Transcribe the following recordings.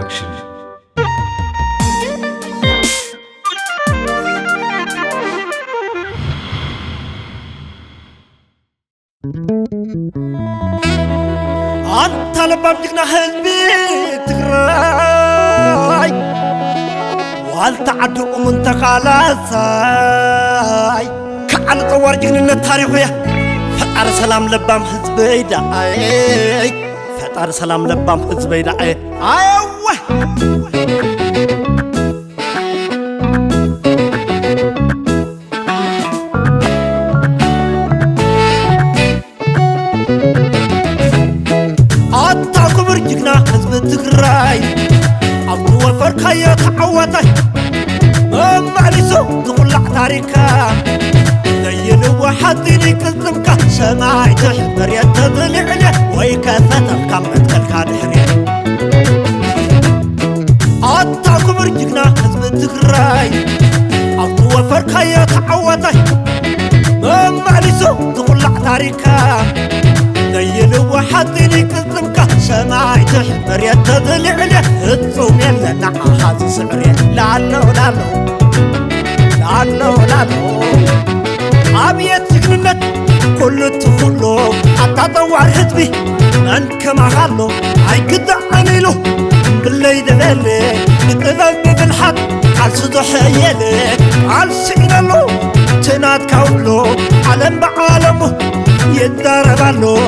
برودكشن. أنت لبابجنا حزبي تقراي والتعدو من تقالاساي كأنا طوار جنين التاريخ يا فتار سلام لبام حزبي داي فتار سلام لبام حزبي داي أيوه تقراي عبدو الفرقاية تعواتي معلسو تخلع تاريكا ليل وحديني كذبكا سماعي تحت مريت تضلعني ويكاثة القمت كالكادحري عطاكو برجقنا حزب تقراي عبدو الفرقاية تعواتي معلسو تخلع تاريكا ليل وحديني كذبكا سماعي تحت مريت تضلعني الثوم يلنا حازي سعري لعنو عبيت سجنت كل تخلو حتى طوار حزبي انك ما خلو هاي قدع عنيلو باللي دبالي بتبال بالحد قال صدح يلي قال سينالو تناد كاولو عالم بعالمو يداربالو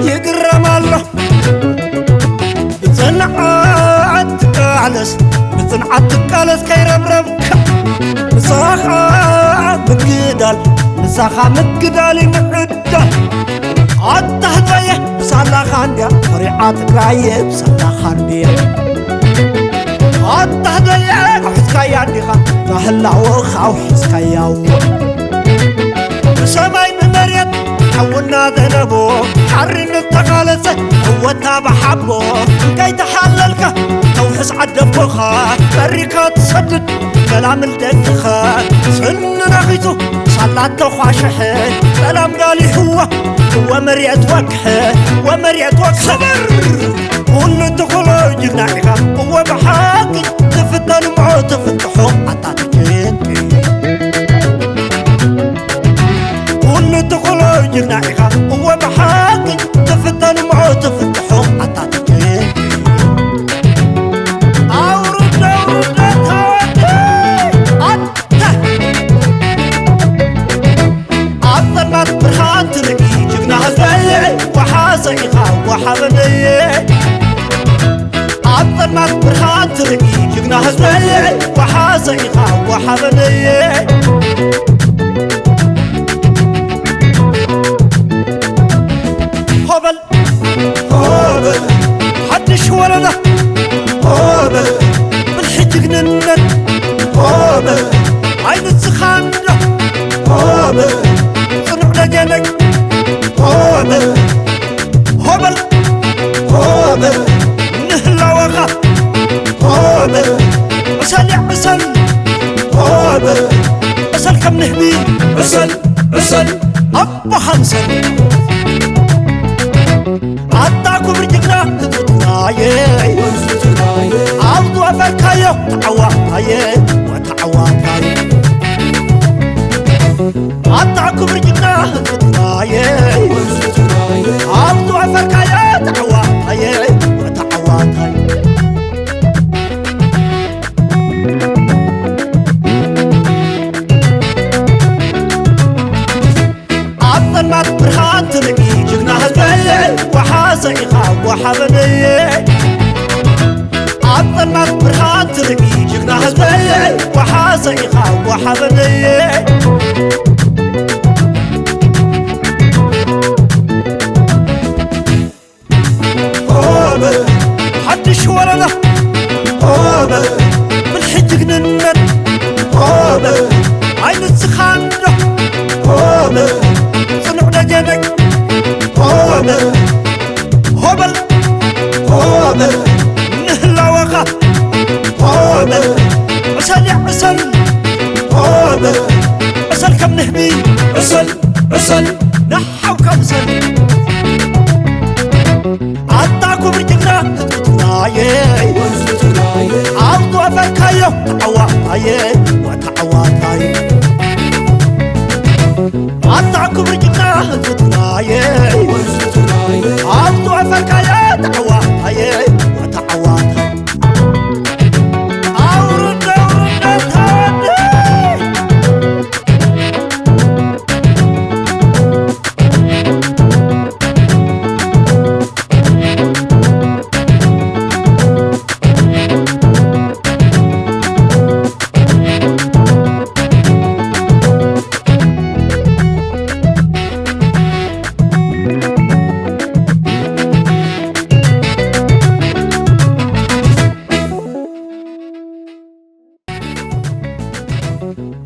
يقرمالو بتنعات تقالس كيرمرمك مساخا مقدالي معدال عطه ضيه بسالا خانديا فريعات قرايه بسالا خانديا عطه ضيه حسكايا ديخا رهلا وخاو حسكايا بسماي بمريت حولنا ذنبو حرين التقالسة هو تابع حبو كي تحللك توحس عدفوخا بريكا تصدد كلام الدنخا سن نغيتو صلاته خاشحين سلام قالي هو مريت وكح صبر كل دخلو جناحها هو بحاكي تفتن معو تفتحو عطاتكين كل دخلو جناحها هو بحاكي تفتن معو تفتحو عطاتكين عطرناك برهان ترقي جقنا هزبي وحاسيخا وحبني هبل حدش ولده هبل بالحجق ننن هبل عين السخان هبل صنعنا جنك هبل نهلا وغا هوبل عسل عسل كم نهبي عسل أبا حمسل عطاكو برجقنا تتنايي عرضو أفركايو وتعواتاي عطاكو برجقنا تتنايي عرضو أفركايو وتعواتاي عطرناك برهان ترقي جقنا هزبي وحاسيخا وحبني عطرناك برهان ترقي جقنا هزبي وحاسيخا وحبني حدش ولده هوبل بالحجق ننن هوبل عين السخان هوبل صنعنا جنك هوبل نهلا وغا هوبل عسل عسل كم نهبي عسل نحو كمسل عطاكو برجقنا تتنايي عبدو أفكايو تعواتاي وتعواتاي عطاكم رجنا هزتناي عبدو أفكايو تعواتاي وتعواتاي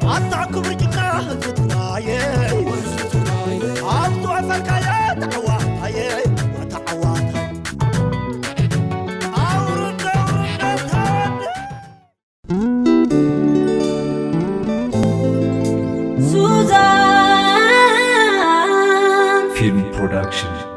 عطاكم رجنا هزتناي عبدو أفكايو تعواتاي وتعواتاي Suzanne Film Production.